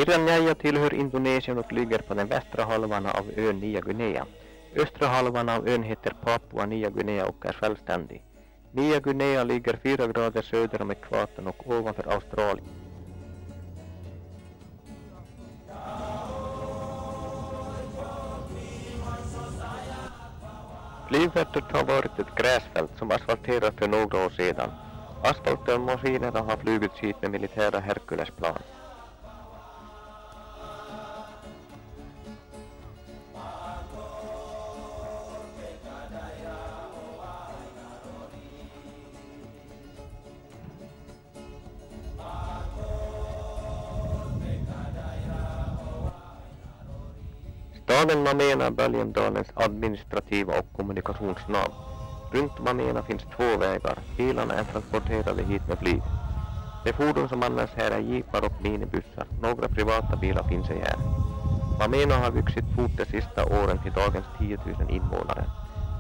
Irian Jaya tillhör Indonesien och ligger på den västra halvan av ön Nya Guinea. Östra halvan av ön heter Papua Nya Guinea och är självständig. Nya Guinea ligger 4 grader söder om ekvatorn och ovanför Australien. Flygfältet har varit ett gräsfält som asfalterats för några år sedan. Asfaltmaskinerna har flugits hit med militära Herculesplan. Staden Mamena är Baliem-dalens administrativa och kommunikationsnav. Runt Mamena finns 2 vägar. Bilarna är transporterade hit med flyg. De fordon som används här är jeepar och minibussar. Några privata bilar finns ej här. Mamena har vuxit fort de sista åren till dagens 10 000 invånare.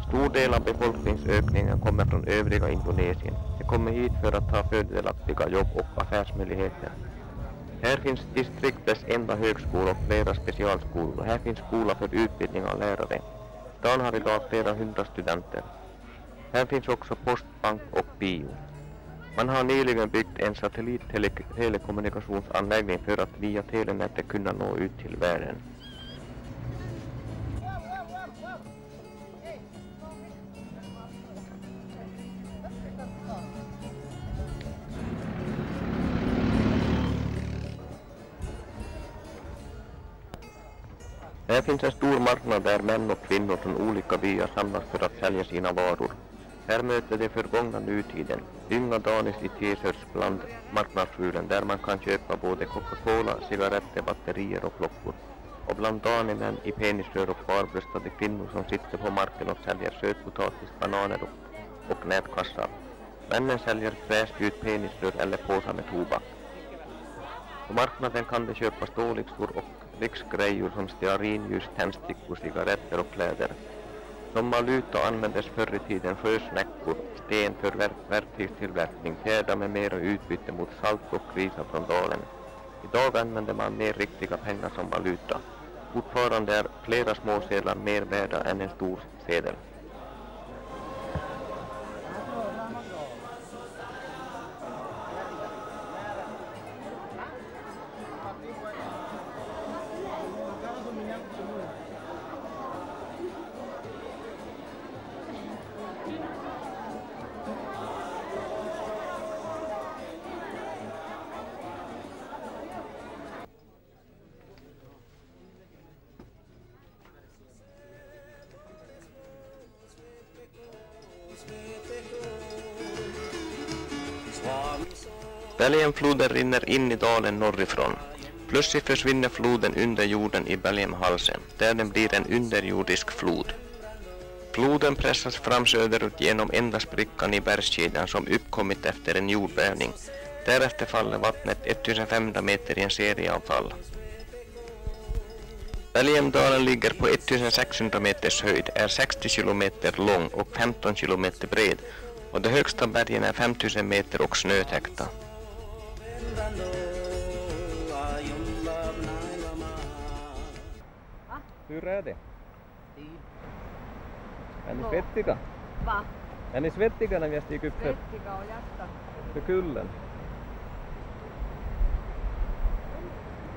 Stor del av befolkningsökningen kommer från övriga Indonesien. De kommer hit för att ta fördelaktiga jobb och affärsmöjligheter. Här finns distriktets enda högskola och flera specialskolor. Här finns skola för utbildning av lärare. Stan har idag flera 100 studenter. Här finns också postbank och bio. Man har nyligen byggt en satellittelekommunikationsanläggning för att via telenätet kunna nå ut till världen. Här finns en stor marknad där män och kvinnor från olika byar samlas för att sälja sina varor. Här möter de förgångna nutiden. Unga danis i t-shirts bland marknadsskjulen där man kan köpa både Coca-Cola, cigaretter, batterier och klockor. Och bland danimän i penisrör och barbröstade kvinnor som sitter på marken och säljer sötpotatis, bananer och nätkassar. Männen säljer fräsgjut penisrör eller påsar med tobak. På marknaden kan de köpa stålyxor och lyxgrejor som stearinljus, tändstickor, cigaretter och kläder. Som valuta användes förr i tiden sjösnäckor, sten för verktygstillverkning, fjädrar med mera utbyte mot salt och risar från dalen. Idag använder man mer riktiga pengar som valuta. Fortfarande är flera småsedlar mer värda än en stor sedel. Baliem-floden rinner in i dalen norrifrån. Plötsligt försvinner floden under jorden i Baliem-halsen, där den blir en underjordisk flod. Floden pressas fram söderut genom enda sprickan i bergskedjan som uppkommit efter en jordbävning. Därefter faller vattnet 1500 meter i en serie av fall. Baliem-dalen ligger på 1600 meters höjd, är 60 kilometer lång och 15 kilometer bred, och de högsta bergen är 5000 meter och snötäckta. Hur är det? Är ni svettiga? Va? Är ni svettiga när vi stiger upp Svettiga och hjärta. för kullen?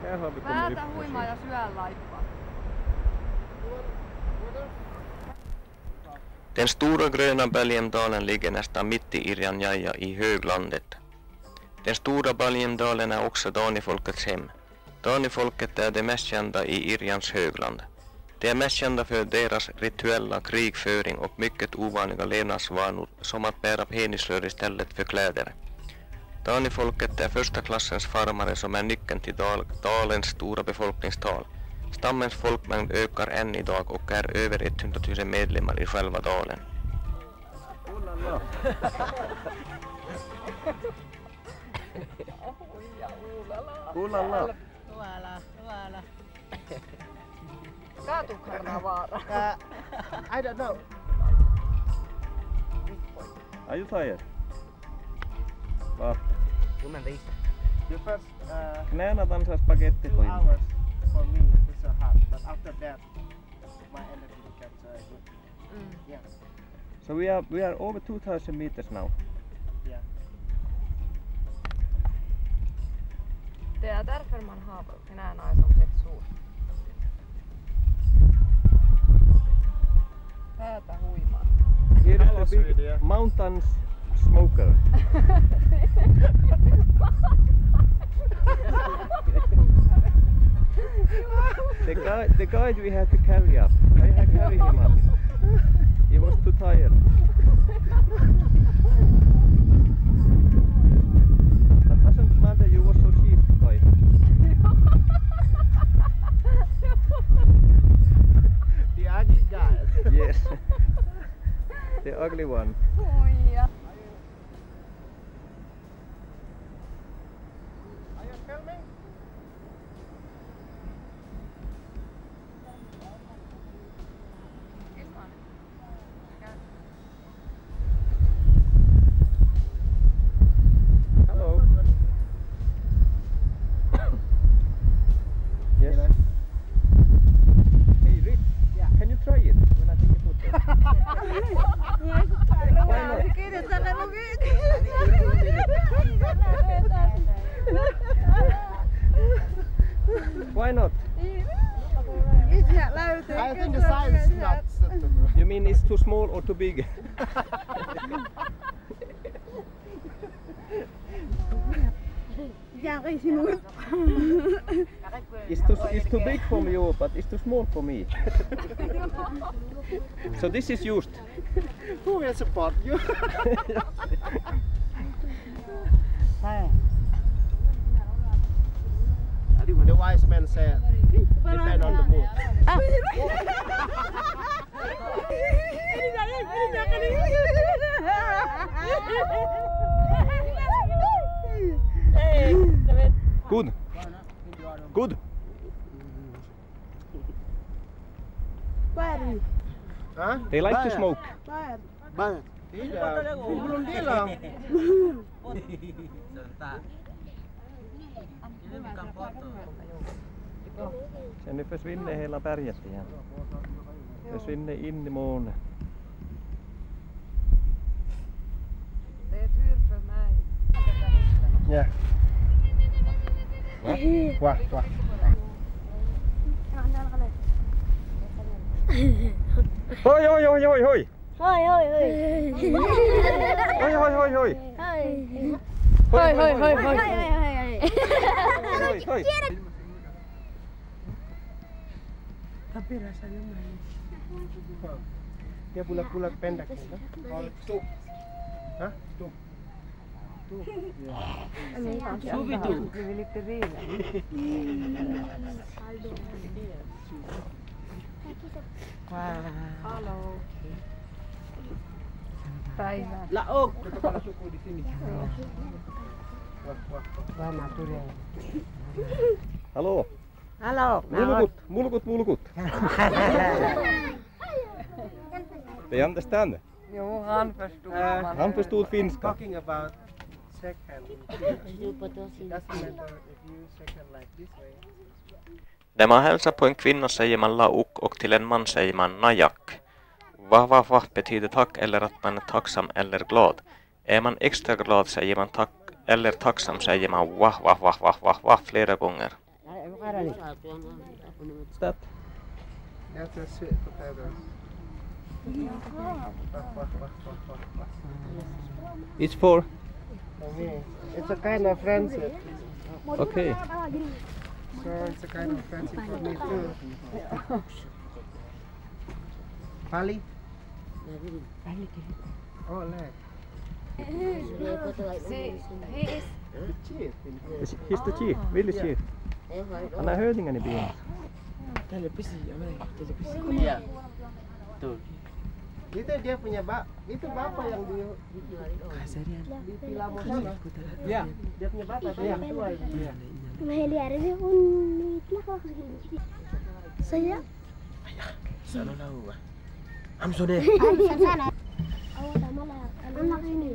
Här har vi kommit upp. Päätä huimaa ja syö laippaa. Den stora gröna Baliem-dalen ligger nästan mitt i Irian Jaya i höglandet. Den stora Baliem-dalen är också Dani-folkets hem. Dani-folket är det mest kända i Irians högland. De är mest kända för deras rituella krigföring och mycket ovanliga levnadsvanor som att bära penisrör istället för kläder. Dani-folket är första klassens farmare som är nyckeln till dalens stora befolkningstal. Stammens folkmängd ökar än idag och är över 100 000 medlemmar i själva dalen. Kaatukarnavaara. I don't know. Are you tired? Va? Tunnen viistä. The first Knäänatan saa spagetti 2 hours for me is hard, but after that my energy becomes good. Yeah. So we are over 2,000 meters now. Yeah. Det är därför man har knäna är som 6 år. Päätä huimaa. Here Hello, is the big Sweden. mountains smoker. The guide we had to carry up. I had to carry him up. He was too tired. But doesn't matter, you was so cheap, guide. The ugly guys. Yes. The ugly one. Huija. Are you filming? Hello. Yes. Hey Rich, can you try it when I take a photo? Why not? Why not? I think the size is not suitable. You mean it's too small or too big? It's too big for you, but it's too small for me. So this is used. Who will support you? The wise man said, depend on the mood. Good. Good. Hah? They like to smoke. Banget. Tidak. Belum bilang. Så nu försvinner hela berget igen. Försvinner in i molnet. Det är tur för mig. Ya. Wah, wah. Hoi hoi hoi hoi hoi. Hoi hoi hoi. Hoi hoi hoi hoi. Hoi Hoi hoi hoi hoi. hoi. Hoi hoi. Tapi rasanya manis. Dia bulat-bulat pendek kan? Oh, tuh. Hah? Tuh. Tuh. Suvi tu. Lite vila. Halo. Päivä. Laog. Kepala suku di sini. Wah, wah, wah, natural. Hallå. Hallå. Mulkut. They understand? Jo, han förstod. Han förstod finska. Talking about second. Doesn't matter if you second like this way. När man hälsar på en kvinna säger man lauk och till en man säger man najak. Wah betyder tack eller att man är tacksam eller glad. Är man extra glad säger man tack eller tacksam säger man wah flera gånger. What's that? That's a sweet potato. It's for? For me, it's a kind of friendship. Okay. So it's a kind of friendship for me too. Pali? Oh, leg. See, he is Chief. He's the chief, village chief. Han är hövdingen i byn. Iya. Tuh. Itu dia punya itu bapak yang di Pilamo sana. Iya, dia punya bapak yang tua itu. Maheliarnya unik lah saya. Sana tahu. Amsode. Sana. Oh, taman lah. Anak ini.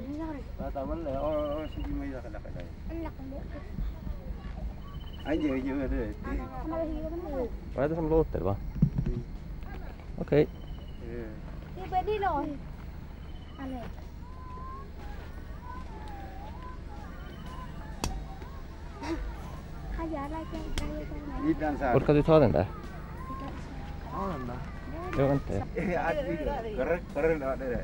Taman lah. Oh, sige may anak. Anak. Anh nhớ nhớ rồi. Vad är det som låter va? Okej. Đi về đi rồi. Anh này. Orkar du ta den där? Ja, den där. Jo, vänta. Keren ada deh.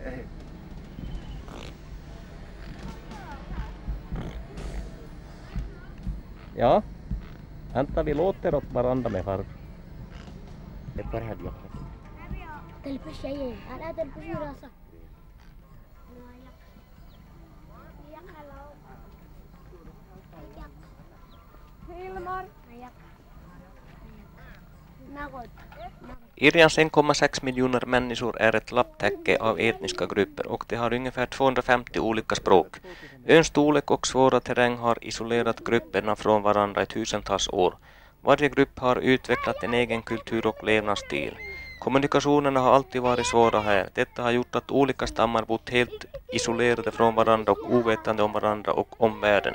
Ja. Vänta, vi låter åt varandra med farbror. فرهد يخرج. تلبس شيء أنا تلبس راسك Irans 1,6 miljoner människor är ett lapptäcke av etniska grupper och de har ungefär 250 olika språk. Öns storlek och svåra terräng har isolerat grupperna från varandra i tusentals år. Varje grupp har utvecklat en egen kultur och levnadsstil. Kommunikationerna har alltid varit svåra här. Detta har gjort att olika stammar bott helt isolerade från varandra och ovetande om varandra och om världen.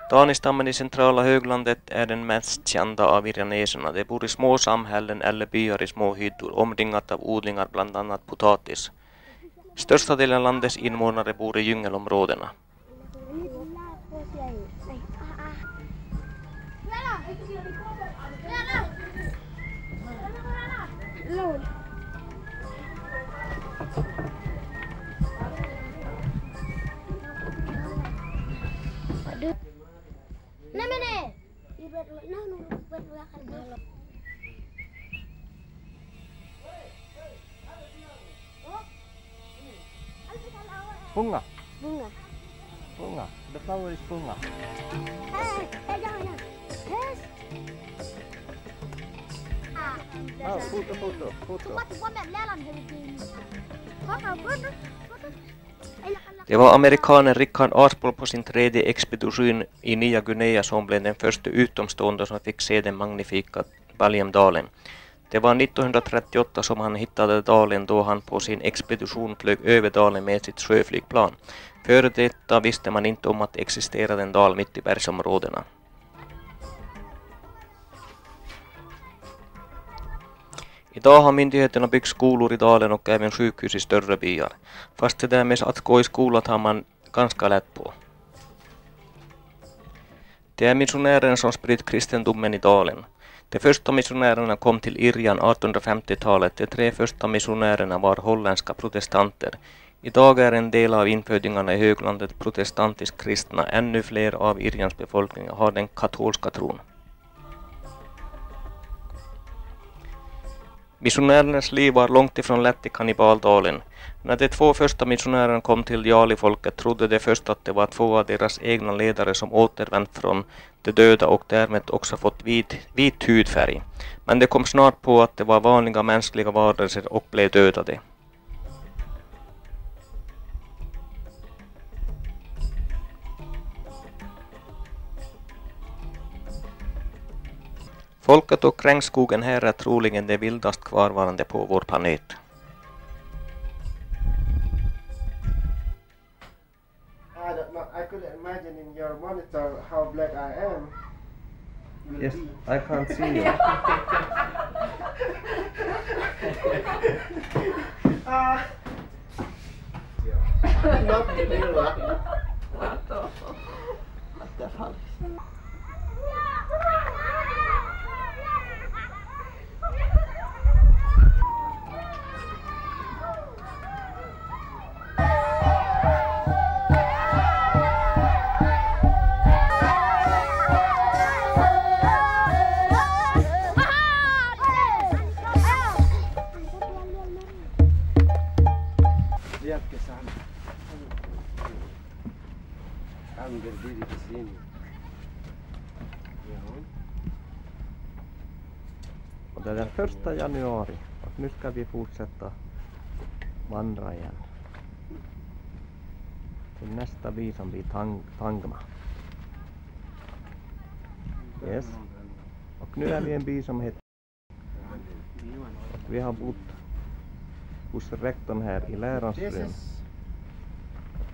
Dani-stammen i centrala höglandet är den mest kända av iraneserna. De bor i små samhällen eller byar i små hyddor, omringat av odlingar, bland annat potatis. Största delen av landets invånare bor i djungelområdena. Punga. Bunga. Punga. The flower is punga. Jangan. Ah, foto. Det var amerikanen Richard Archbold på sin tredje expedition i Nya Guinea som blev den första utomstående som fick se den magnifika Baliem-dalen. Det var 1938 som han hittade dalen då han på sin expedition flög över dalen med sitt sjöflygplan. Före detta visste man inte om att det existerade en dal mitt i bergsområdena. Idag har myndigheterna byggt skolor i dalen och även sjukhus i större byar. Fast det där med att gå i skolan tar man ganska lätt på. Det är missionären som spritt kristendomen i dalen. De första missionärerna kom till Irian 1850-talet. De 3 första missionärerna var holländska protestanter. Idag är en del av infödingarna i höglandet protestantiskt kristna. Ännu fler av Irians befolkning har den katolska tron. Missionärernas liv var långt ifrån lätt i kannibaldalen. När de 2 första missionärerna kom till Jali-folket trodde de först att det var 2 av deras egna ledare som återvänt från de döda och därmed också fått vit hudfärg. Men de kom snart på att det var vanliga mänskliga varelser och blev dödade. Folket och regnskogen här är troligen det vildast kvarvarande på vår planet. I could imagine in your monitor how black I am. Yes, I can't see you. Not the real one. Lihat ke sana. Kami berdiri di sini. Och det är den 1 januari och nu ska vi fortsätta vandra igen. Till nästa by som blir Tangma. Yes. Och nu är vi i en by som heter. Och vi har bott hos rektorn här i lärarens This rum. is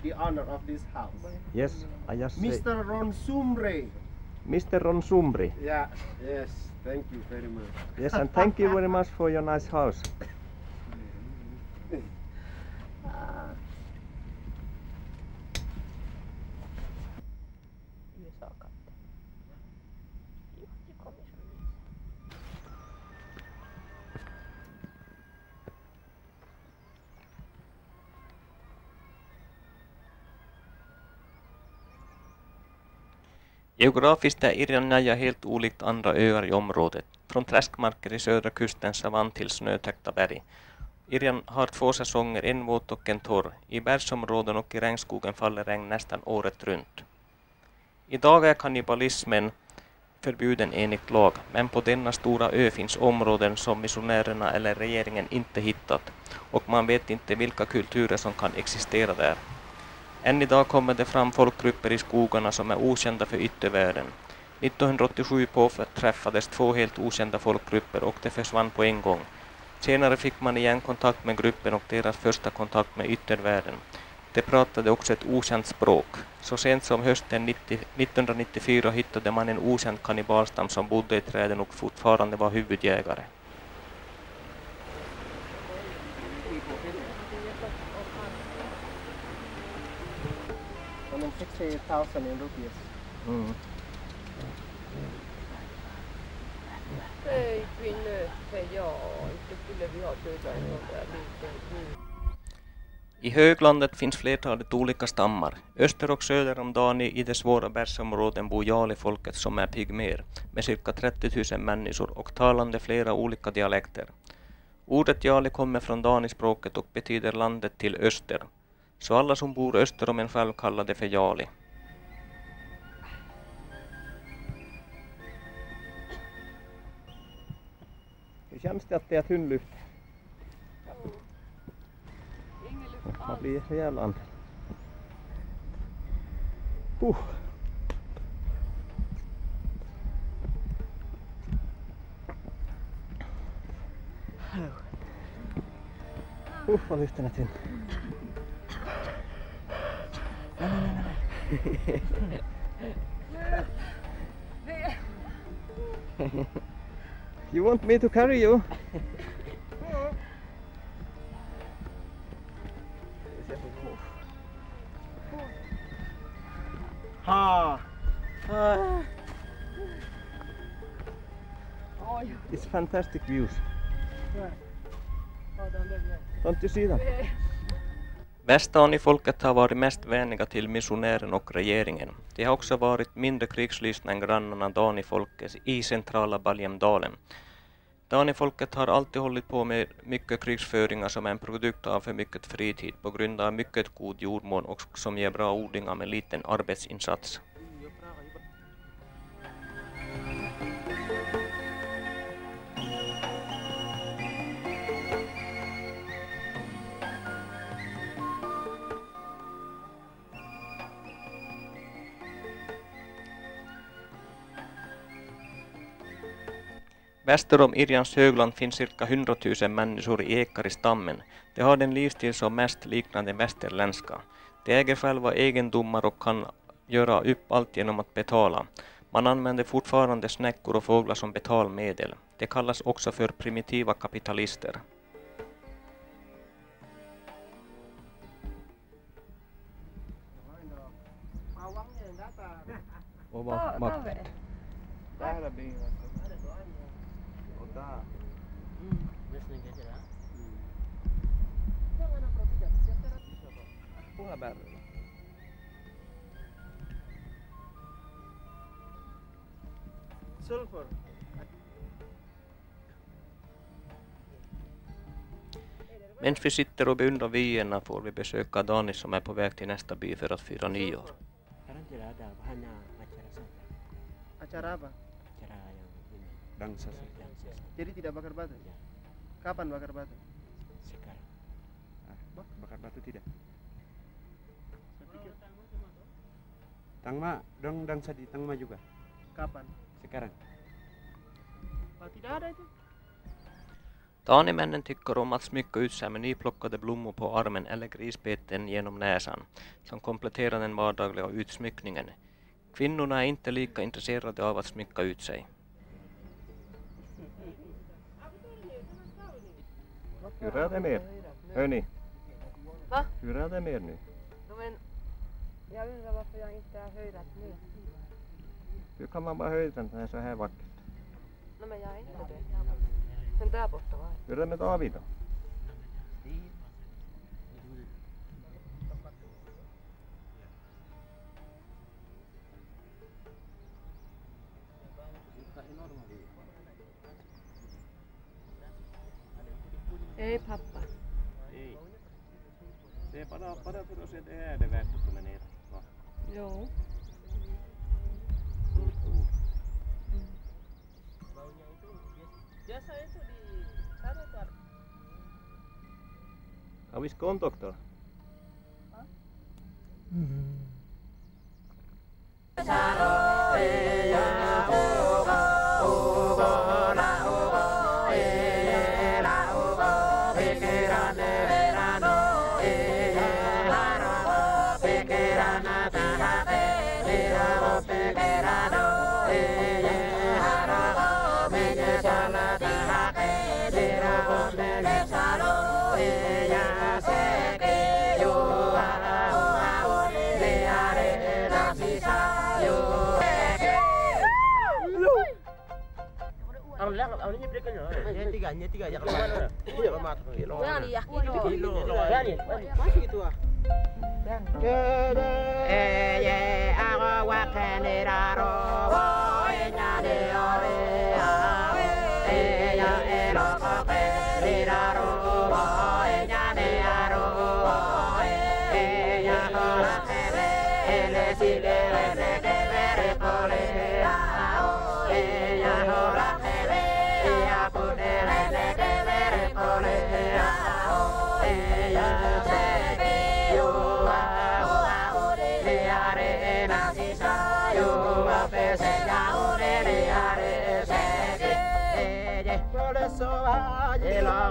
the owner of this house. Yes, I just say, Mr. Ron Sumre. Mr. Ron Sumbri. Yeah, yes, thank you very much. Yes, and thank you very much for your nice house. Geografiskt är Irian helt olikt andra öar i området, från träskmarker i södra kusten savann till snötäckta berg. Irian har 2 säsonger, en våt och en torr. I bergsområden och i regnskogen faller regn nästan året runt. Idag är kannibalismen förbjuden enligt lag, men på denna stora ö finns områden som missionärerna eller regeringen inte hittat, och man vet inte vilka kulturer som kan existera där. Än idag kommer det fram folkgrupper i skogarna som är okända för yttervärlden. 1987 påträffades 2 helt okända folkgrupper och det försvann på en gång. Senare fick man igen kontakt med gruppen och deras första kontakt med yttervärlden. De pratade också ett okänt språk. Så sent som hösten 1994 hittade man en okänd kannibalstam som bodde i träden och fortfarande var huvudjägare. And then 60,000 in rupees. Ei pinne, se joo, inte skulle vi ha pyytää en sån där liten. I höglandet finns flertalet olika stammar. Öster och söder om Dani i de svåra bergsområden bor Jali-folket som är pygmer, med cirka 30 000 människor och talande flera olika dialekter. Ordet Jali kommer från Dani-språket och betyder landet till öster. Så alla som bor öster om en själv kallar det för Jali. Hur känns det att det är tunn luft? Man blir rejäl. Vad luften är tunn. You want me to carry you? Ha! It's fantastic views. Don't you see them? Västdani-folket har varit mest vänliga till missionären och regeringen. De har också varit mindre krigslystna än grannarna Dani-folket i centrala Baljemdalen. Dani-folket har alltid hållit på med mycket krigsföringar som är en produkt av för mycket fritid på grund av mycket god jordmån och som ger bra odlingar med liten arbetsinsats. Väster om Irians högland finns cirka 100 000 människor i Ekari-stammen. De har den livsstil som mest liknar den västerländska. De äger själva egendomar och kan göra upp allt genom att betala. Man använder fortfarande snäckor och fåglar som betalmedel. De kallas också för primitiva kapitalister. Och vad? Där blir det. Och där. Punaberg. Sulfur. Medan vi sitter och beundrar vyerna får vi besöka Dani som är på väg till nästa by för att fira nyår. Acara apa? Acara yang ini Dansa. Jadi tidak bakar batu? Kapan bakar batu? sekarang. Bakar batu tidak. Tangma, dong dansa di Tangma juga. Kapan? Sekarang. Tidak ada itu. Dani-männen tycker om att smycka ut sig med nyplockade blommor på armen eller grisbeten genom näsan, som kompletterar den vardagliga utsmyckningen. Kvinnorna är inte lika intresserade av att smycka ut sig. Hur är det med er? Hörni, Va? hur är det med er nu? No, men jag undrar varför jag inte har höjdat nu. Hur kan man vara höjdare när det är så här vackert? No, men jag är inte det. Sen där borta var Hur är det med David då? Ei pappa. Ei. Det är bara för oss att det är det värt att promenera. Va? Jo. How is gone, doctor? Tiga aja kalau mana? Iya mat. Kilo. Kilo. Masih gitu ah. Ella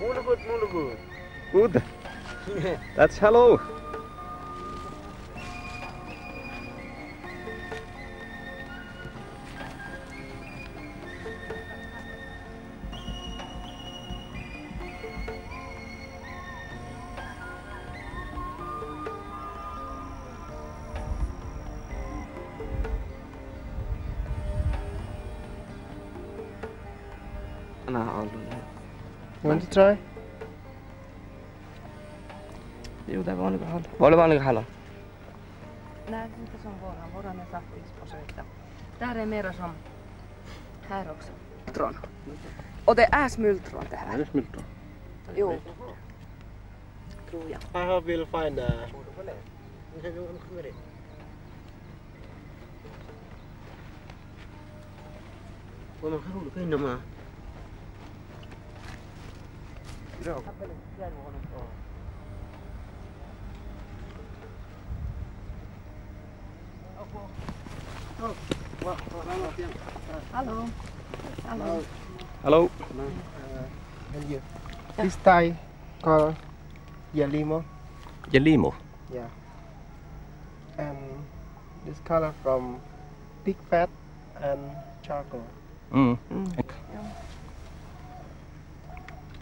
Mulebut. Good. That's hello. Want to try? Jo, det är vanliga hallon. Var det vanliga hallon? Nej, inte som våran. Våran är saftingsprojekt. Där är mera som här också. Smultron. Och det är smultron det här. Är det smultron? Jo. Tror jag. I hope we'll find Hallå. Hallå. Hello. and you. This Thai called Yalimo. Jelimo. Yeah. And this color from pig fat and charcoal.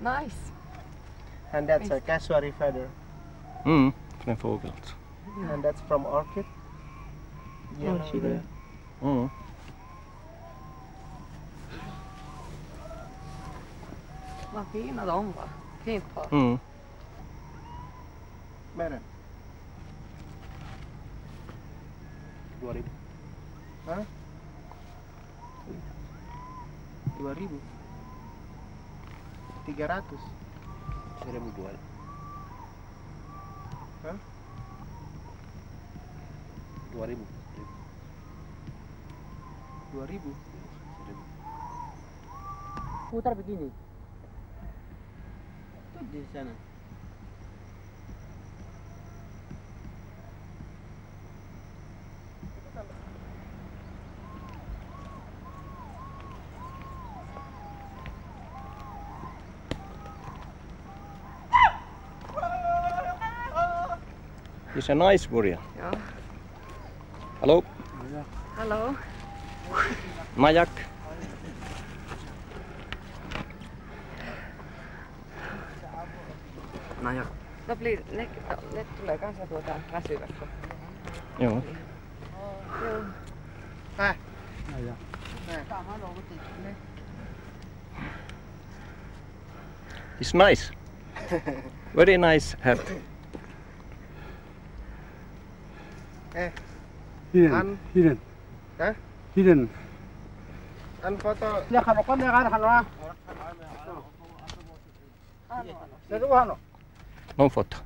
Nice. And that's a casuary feather. Från en fågel alltså. And that's from orchid. Yellow there. Vad fina de var. Fint par. Meron. 2000. Hah? 2000. 300. 1.200. Hah? 2000. 2000. Putar begini. Tuh di sana. It's a nice warrior. Ja. Hello. Hallå. Majak. Majak. No ne tulee kanssa väsyvästä. Joo. Joo. It's nice. Very nice hat. Hidden. Hidden. Hah? Hidden. An foto. Ya kan hano. Någon foto.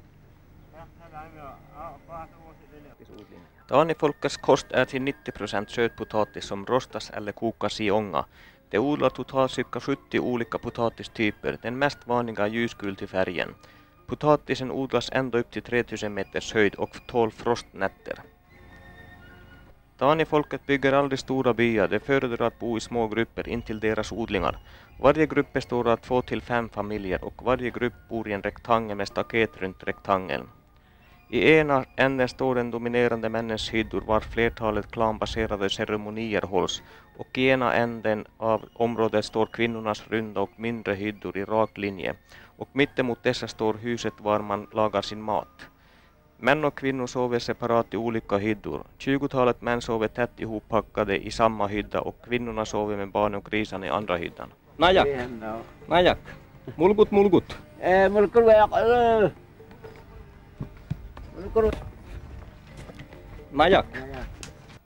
Taanifolkets kost är till 90% sötpotatis som rostas eller kokas i ånga. De odlar totalt cirka 70 olika potatistyper, den mest vanliga är ljusgul till färgen. Potatisen odlas ända upp till 3000 meters höjd och tål frostnätter. Taanifolket bygger aldrig stora byar, de föredrar att bo i små grupper intill deras odlingar. Varje grupp består av 2 till 5 familjer och varje grupp bor i en rektangel med staket runt rektangeln. I ena änden står den dominerande männens hyddor var flertalet klanbaserade ceremonier hålls och i ena änden av området står kvinnornas runda och mindre hyddor i rak linje och mittemot dessa står huset var man lagar sin mat. Män och kvinnor sover separat i olika hyddor. 20-talet män sover tätt ihoppackade i samma hydda och kvinnorna sover med barn och grisarna i andra hyddan. Najak! Najak! Mulgut, mulgut! Najak!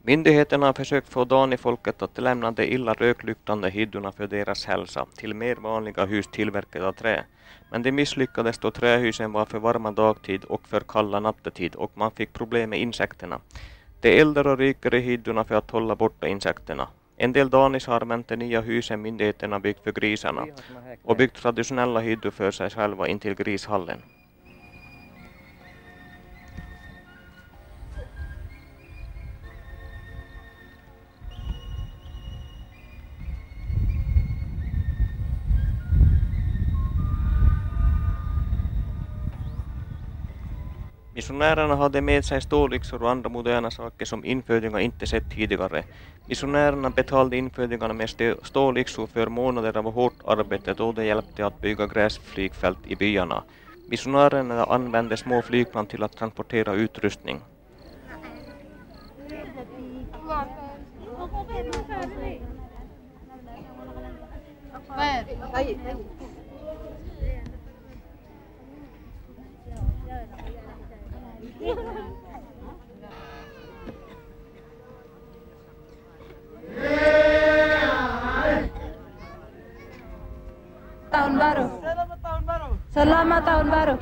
Myndigheterna har försökt få Dani-folket att lämna de illa rökluktande hyddorna för deras hälsa till mer vanliga hus tillverkade av trä. Men det misslyckades då trähusen var för varma dagtid och för kalla nattetid och man fick problem med insekterna. De eldar och ryker i hyddorna för att hålla borta insekterna. En del danis har använt de nya husen myndigheterna byggt för grisarna och byggt traditionella hyddor för sig själva intill grishallen. Missionärerna hade med sig stålyxor och andra moderna saker som infödingar inte sett tidigare. Missionärerna betalade infödingarna med stålyxor för månader av hårt arbete då det hjälpte att bygga gräsflygfält i byarna. Missionärerna använde små flygplan till att transportera utrustning. Tahun baru. Selamat tahun baru.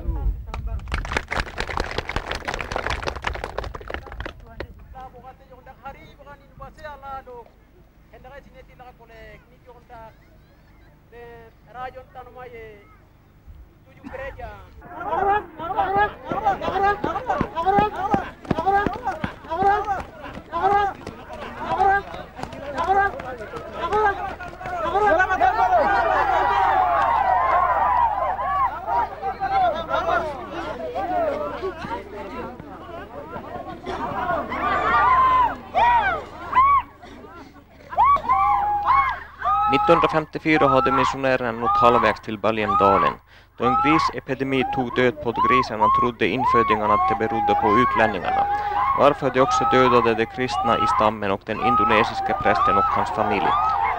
År 1954 hade missionärerna nått halvvägs till Baljemdalen. Då en grisepidemi tog död på grisarna trodde infödingarna att det berodde på utlänningarna. Varför de också dödade de kristna i stammen och den indonesiska prästen och hans familj.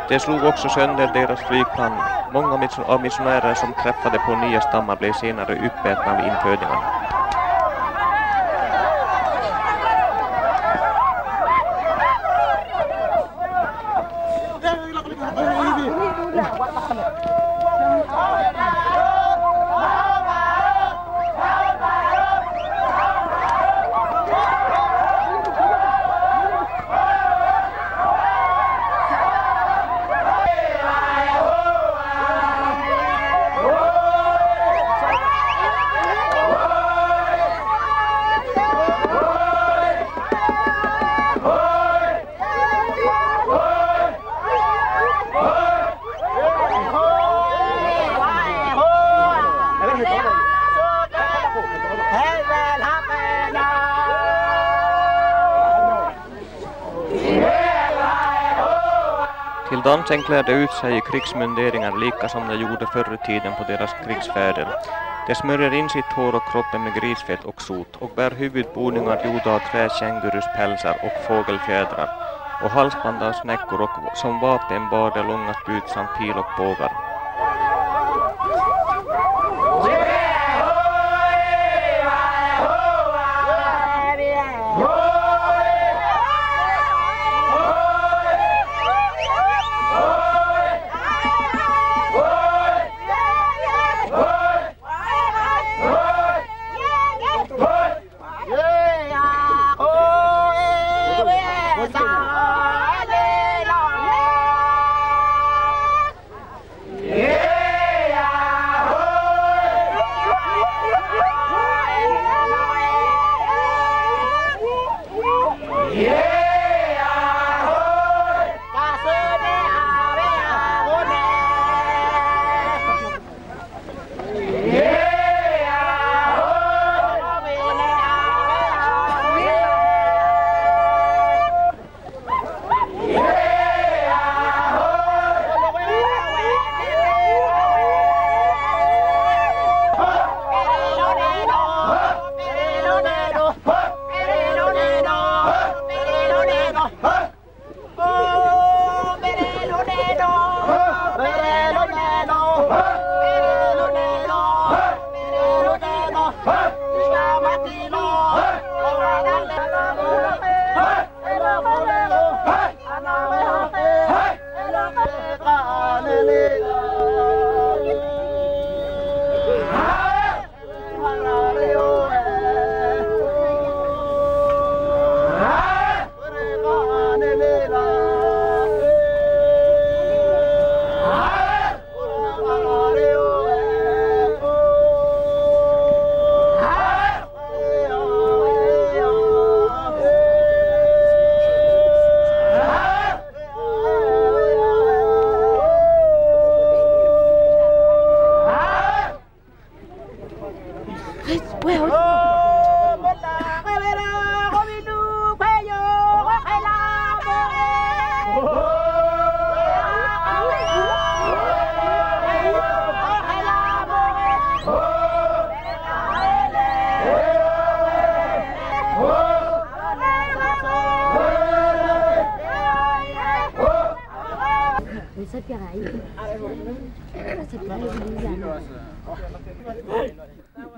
Det slog också sönder deras flygplan. Många av missionärer som träffade på nya stammar blev senare uppätna av infödingarna. Till dansen klädde ut sig i krigsmunderingar lika som de gjorde förr i tiden på deras krigsfärder. De smörjer in sitt hår och kroppen med grisfett och sot och bär huvudboningar gjorda av träkängurus pälsar och fågelfjädrar och halsband av snäckor och som vapen bar de långa spjut samt pil och bågar.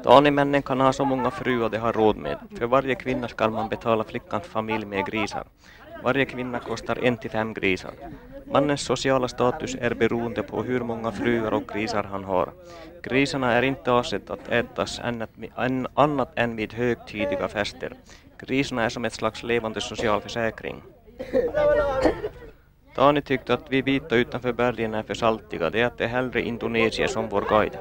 Danimännen kan ha så många fruar de har råd med. För varje kvinna ska man betala flickans familj med grisar. Varje kvinna kostar 1-5 grisar. Mannens sociala status är beroende på hur många fruar och grisar han har. Grisarna är inte avsett att ätas annat än vid högtidiga fester. Grisarna är som ett slags levande social försäkring. Dani tyckte att vi vita utanför bergen är för saltiga. Det är att det är hellre Indonesien som vår guide.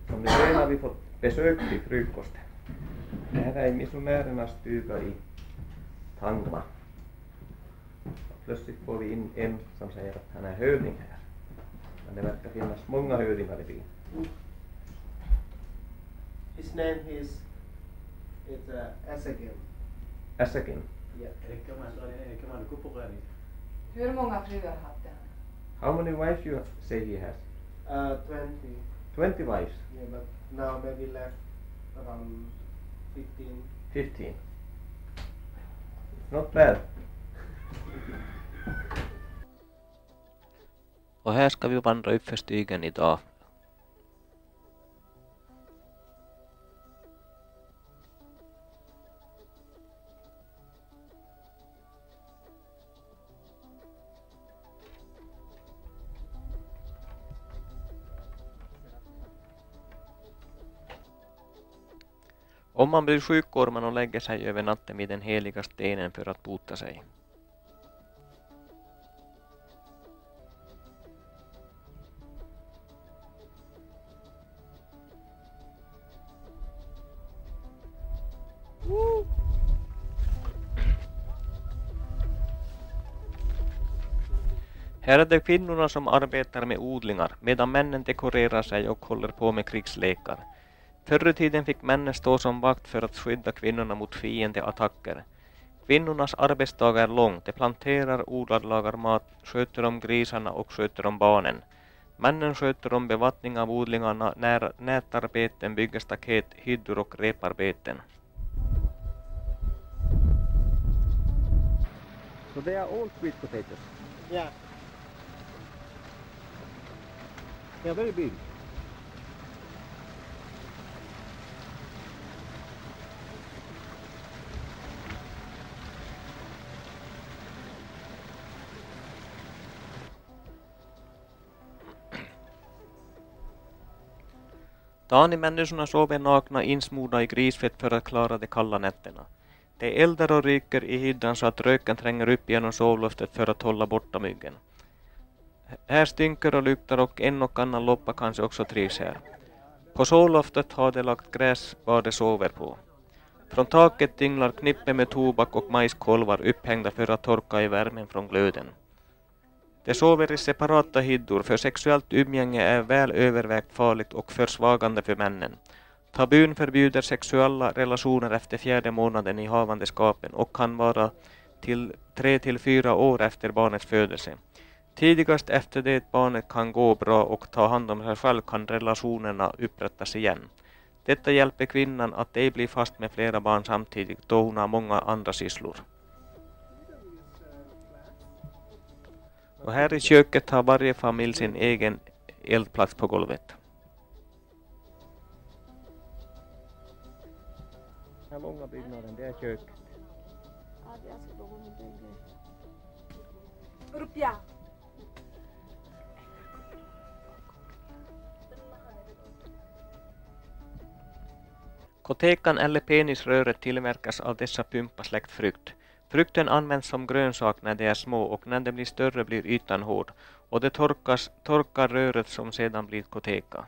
Som ni ser har vi fått besök till frukosten. Det här är missionärernas stuga i Tangma. Och plötsligt får vi in en som säger att han är hövding här. Men det verkar finnas många hövdingar i byn. His name is Asagin. Asagin. Yeah. Hur många fruar hade han? How many wives you say he has? 20. 20 wives. Yeah, but now maybe left around 15. 15. It's not bad. Och här ska vi vandra upp för stigen idag. Om man blir sjuk går man och lägger sig över natten vid den heliga stenen för att bota sig. Här är det kvinnorna som arbetar med odlingar, medan männen dekorerar sig och håller på med krigslekar. Förr i tiden fick männen stå som vakt för att skydda kvinnorna mot fiendeattacker. Kvinnornas arbetsdag är lång. De planterar, odlar, lagar mat, sköter om grisarna och sköter om barnen. Männen sköter om bevattning av odlingarna, nätarbeten, bygger staket, hyddor och reparbeten. So they are all sweet potatoes. Yeah. They are very big. Dani-människorna sover nakna insmorda i grisfett för att klara de kalla nätterna. De eldar och ryker i hyddan så att röken tränger upp genom sovloftet för att hålla borta myggen. Här stinker och luktar och en och annan loppa kanske också trivs här. På sovloftet har de lagt gräs var de sover på. Från taket dinglar knippe med tobak och majskolvar upphängda för att torka i värmen från glöden. De sover i separata hyddor för sexuellt umgänge är väl övervägt farligt och försvagande för männen. Tabun förbjuder sexuella relationer efter 4:e månaden i havandeskapen och kan vara till 3-4 år efter barnets födelse. Tidigast efter det barnet kan gå bra och ta hand om sig själv kan relationerna upprättas igen. Detta hjälper kvinnan att ej bli fast med flera barn samtidigt då hon har många andra sysslor. Och här i köket har varje familj sin egen eldplats på golvet. Den här långa byggnaden, det är köket. Kotekan eller penisröret tillverkas av dessa pumpa släktfrukt. Frukten används som grönsak när de är små och när de blir större blir ytan hård och det torkar röret som sedan blir koteka.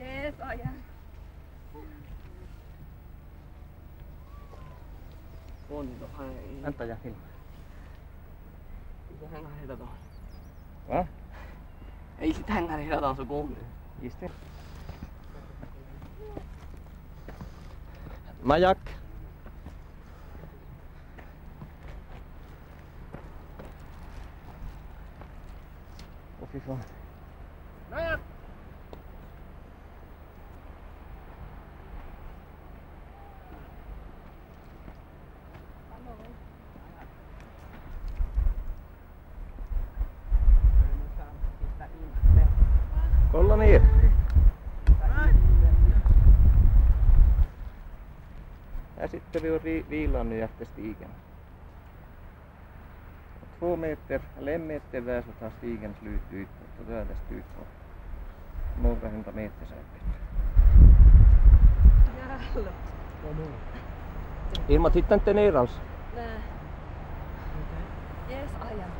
Yes, I am. Vänta, jag filmar. Sitä hängar hela dagen. Va? Ei sit hängar hela dagen så går det. Just det. Majak. Åh fy fan. Kolla ner. Här sitter vi och vilar nu efter stigen. 2 meter eller 1 meter där så tar stigen slut utåt och då är det slut på några 100 meter säkert. Jävlar. Irma, titta inte ner alls. Nä. Yes, I am.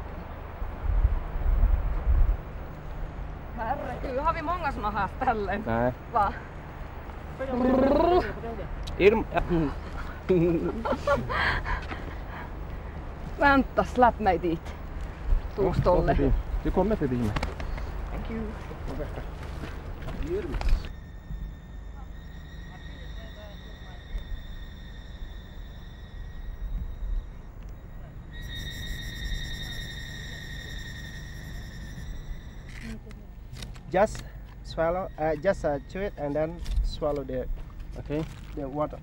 Herregud, har vi många såna här ställen? Nej. Va? Irma. Vänta, släpp mig dit. Storstolle. Du kommer förbi mig. Thank you. Just swallow, just chew it and then swallow Okay. the water.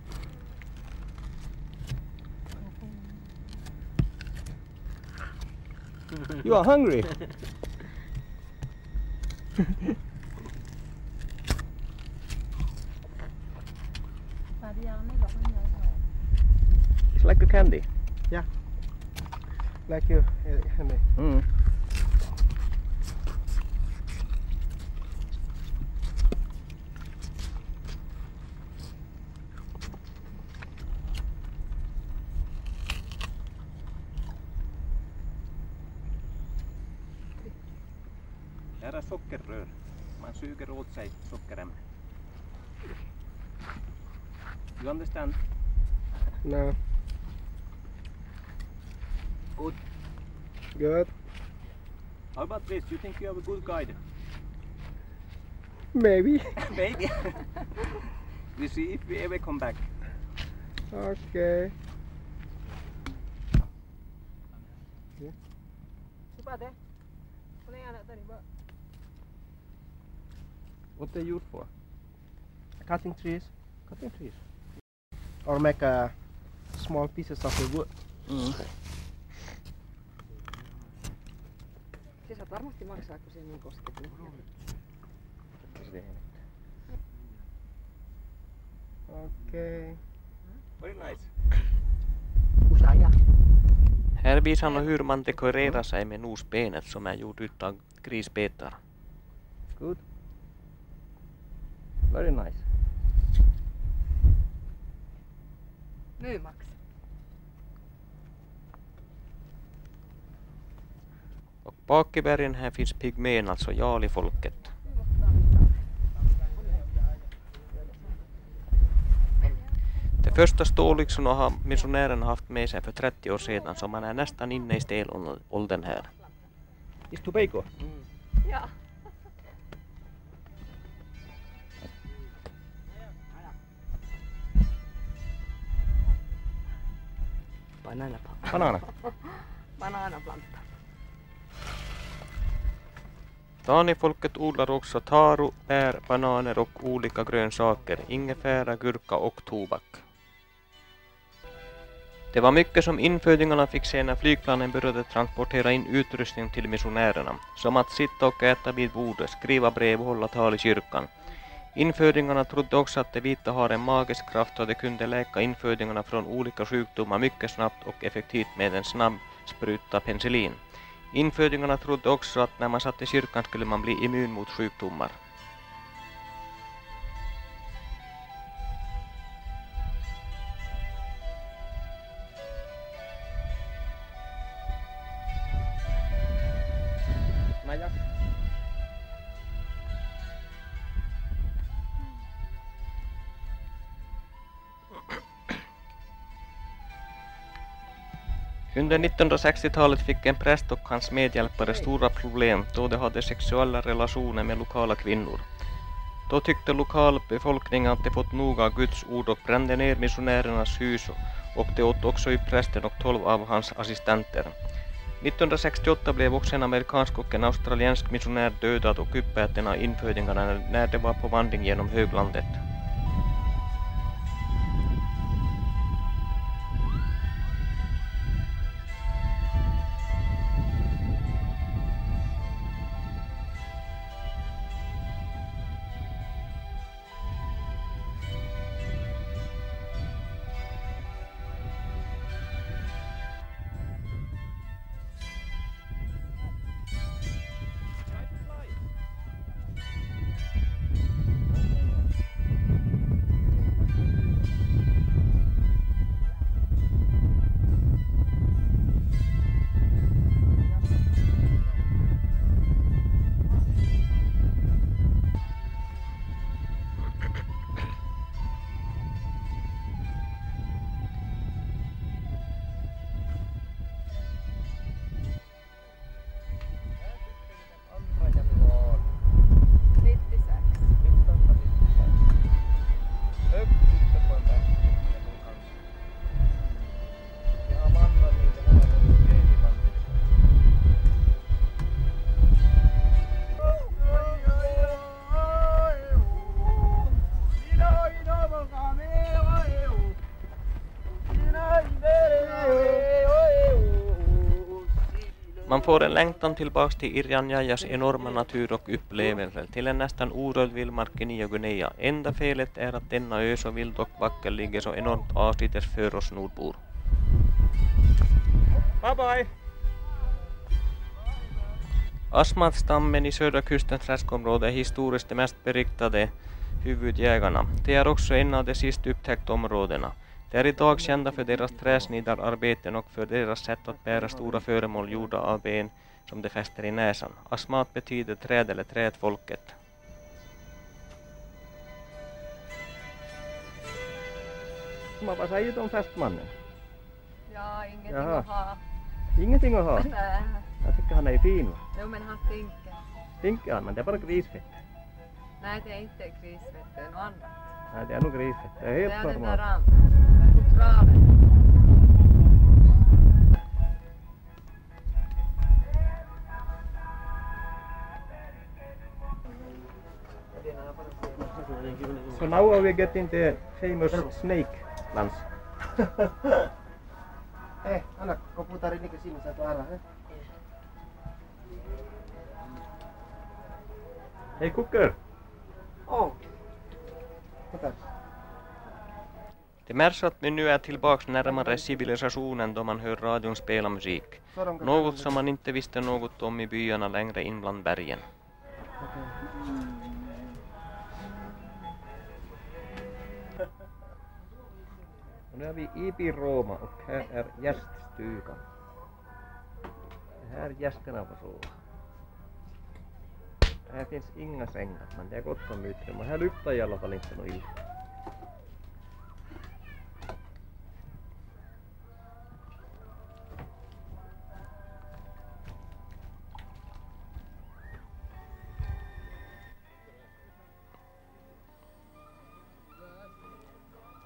You are hungry. It's like a candy. Like you, Henry. Mm. Det här är sockerrör. Man suger åt sig sockerämne. You understand? No. Good. Good. How about this? You think you have a good guide? Maybe. Maybe. We see if we ever come back. Okay. What they used for? Cutting trees Cutting trees. or make small pieces of the wood. Mm. Se saat varmasti maksaa, kun siihen on koskettu. Okay. Very nice. Usaaja. Här visar han hur man dekorerar sig med nosbenet som är gjort utav grisbetar. Good. Very nice. Nu Max. Och bak i bergen här finns pygmén, alltså jalifolket. De första stålyxorna har missionärerna haft med sig för 30 år sedan, så man är nästan inne i stenåldern här. Is Tobago? Ja. Banana. Bananaplanta. Taanifolket odlar också taru, bär, bananer och olika grönsaker, ingefära, gurka och tobak. Det var mycket som infödingarna fick se när flygplanen började transportera in utrustning till missionärerna, som att sitta och äta vid bordet, skriva brev och hålla tal i kyrkan. Infödingarna trodde också att de vita har en magisk kraft och att de kunde läka infödingarna från olika sjukdomar mycket snabbt och effektivt med en snabb spruta penicillin. Infödingarna trodde också att när man satt i kyrkan skulle man bli immun mot sjukdomar. Jaja. Under 1960-talet fick en präst och hans medhjälpare stora problem då de hade sexuella relationer med lokala kvinnor. Då tyckte lokalbefolkningen att de fått nog av Guds ord och brände ner missionärernas hus och de åt också upp prästen och 12 av hans assistenter. 1968 blev också en amerikansk och en australiensk missionär dödad och uppäten av infödingarna när de var på vandring genom höglandet. Man får en längtan tillbaks till Irian Jayas enorma natur och upplevelser, till en nästan orörd vildmark i Nya Guinea. Enda felet är att denna ö så vild och vacker ligger så enormt avsides för oss nordbor. Bye bye! Asmat-stammen i södra kustens träskområde är historiskt de mest beryktade huvudjägarna. De är också en av de sist upptäckta områdena. De är idag kända för deras träsnidararbeten och för deras sätt att bära stora föremål gjorda av ben som de fäster i näsan. Asmat betyder träd eller trädfolket. Vad säger du om fästmannen? Ja, ingenting Jaha. att ha. Ingenting att ha? Nej. Jag tycker han är fin. Jo, men han stinker. Stinker han, men det är bara grisfett. Nej, det är inte grisfett, det är något annat. Nej, det är nog grisfett. Det är Det helt är den normalt. där traven. So now are we getting the famous snake lunch. Anak, kau putar ini ke sini satu arah, Hey cooker! Oh. Putar. Det märks att vi nu är tillbaks närmare civilisationen då man hör radion spela musik. Något som man inte visste något om i byarna längre in bland bergen. Nu är vi i Biroma och här är gäststugan. Här gästerna får sova. Här finns inga sängar, men det är gott om utrymme. Här luktar i alla fall inte något illa.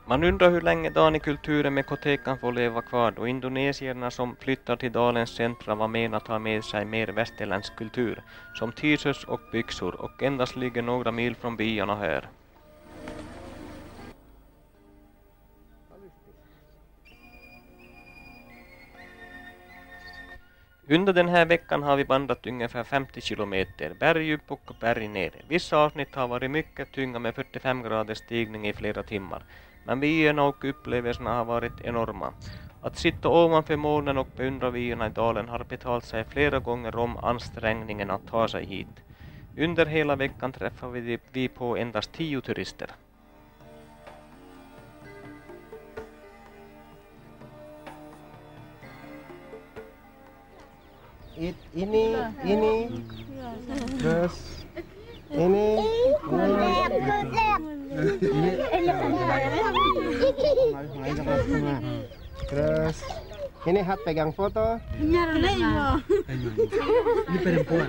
Man undrar hur länge Dani-kulturen med kotekan får leva kvar då indonesierna som flyttar till dalens centra var med att ta med sig mer västerländsk kultur, som t-shirts och byxor, och endast ligger några mil från byarna här. Under den här veckan har vi vandrat ungefär 50 kilometer, berg upp och berg ner. Vissa avsnitt har varit mycket tunga med 45 graders stigning i flera timmar. Men vyerna och upplevelserna har varit enorma. Att sitta ovanför molnen och beundra vyerna i dalen har betalt sig flera gånger om ansträngningen att ta sig hit. Under hela veckan träffade vi på endast 10 turister. Ini Terus ini terus ini Hat pegang foto. Ini perempuan.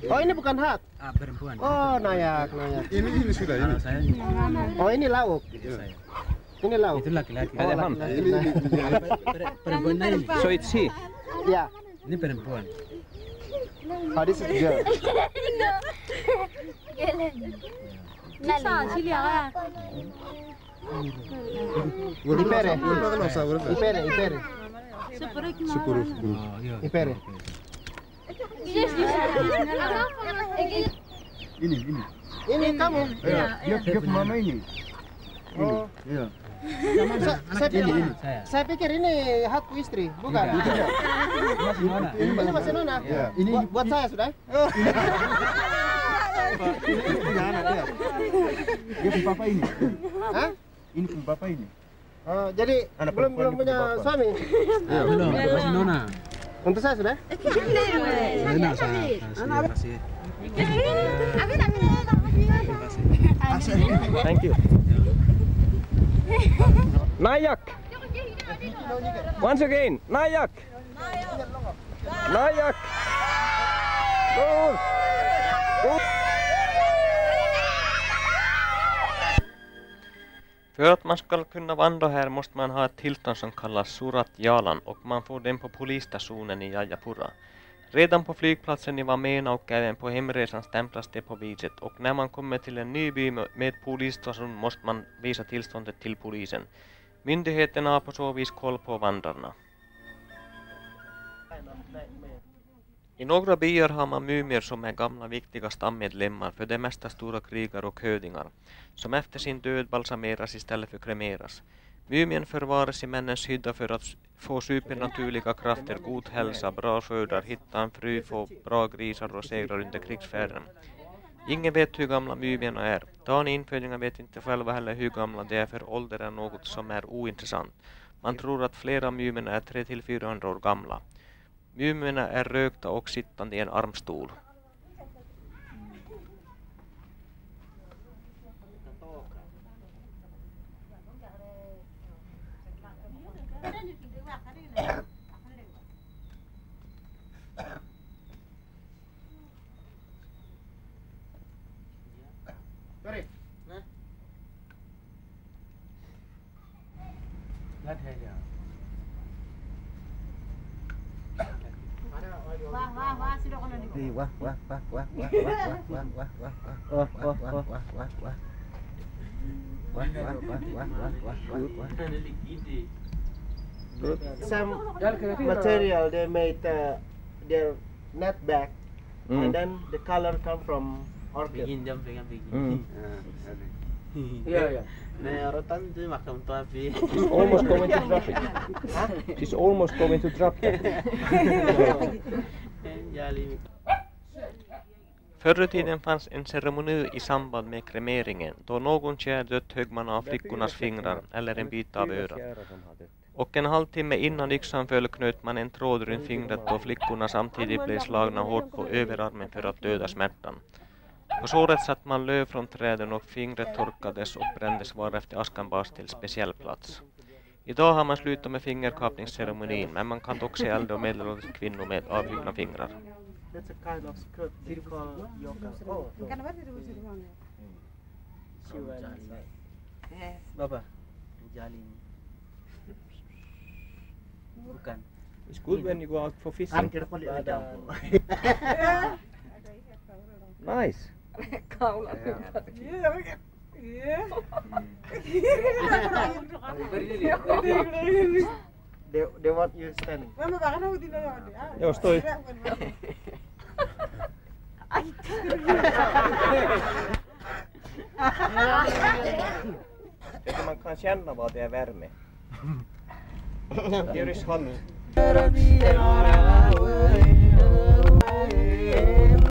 Oh ini bukan Hat. Perempuan. Oh Nayak. Ini sudah ini. Oh ini Lauk. Ini Lauk. Itu laki-laki. Oh, laki-laki. Perempuan ini. So it's he. Ya. Ini perempuan. Oh this is girl. Ipere. Ipere. Ipere. Ini kamu. Dia mama ini. Oh. Iya. Saya pikir ini Hatku istri, bukan? Ini masih Nona. Ini buat saya sudah. Ini punya anak dia. Dia punya papa ini. Hah? Ini punya papa ini. Oh, jadi belum punya suami? Belum, masih Nona. Untuk saya sudah? Nona masih. Thank you. Nayak! Once again, Nayak! Nayak! Go! För att man ska kunna vandra här måste man ha ett tillstånd som kallas Surat Jalan och man får den på polisstationen i Jayapura. Redan på flygplatsen i Vamena och även på hemresan stämplas det på viset och när man kommer till en ny by med polisstation måste man visa tillståndet till polisen. Myndigheterna har på så vis koll på vandrarna. I några byar har man mumier som är gamla viktiga stammedlemmar, för det mesta stora krigare och hövdingar, som efter sin död balsameras istället för kremeras. Mumien förvaras i männens hydda för att få supernaturliga krafter, god hälsa, bra skördar, hitta en fru, få bra grisar och segrar under krigsfärden. Ingen vet hur gamla mumierna är. Dan infödingar vet inte själva heller hur gamla de är, för ålder är något som är ointressant. Man tror att flera mumierna är 300-400 år gamla. Mumierna är rökta och sittande i en armstol. Some material they made their net back, and then the color come from orchid. Yeah. She's almost going to drop it. She's almost going to drop that. Förr i tiden fanns en ceremoni i samband med kremeringen. Då någon kär dött högg man av flickornas fingrar eller en bit av örat. Och en halvtimme innan yxan föll knöt man en tråd runt fingret och flickorna samtidigt blev slagna hårt på överarmen för att döda smärtan. På såret satt man löv från träden och fingret torkades och brändes varefter askan bars till speciell plats. Idag har man slutat med fingerkapningsceremonin, men man kan dock se äldre och medelålders kvinnor med avhuggna fingrar. That's a kind of skirt they call yoga. Oh. Baba, jalin. Bukan. It's good when you go out for fishing. Nice. They want you standing. Joo, stoi. Man kan känna vad det är värme. Here is hot.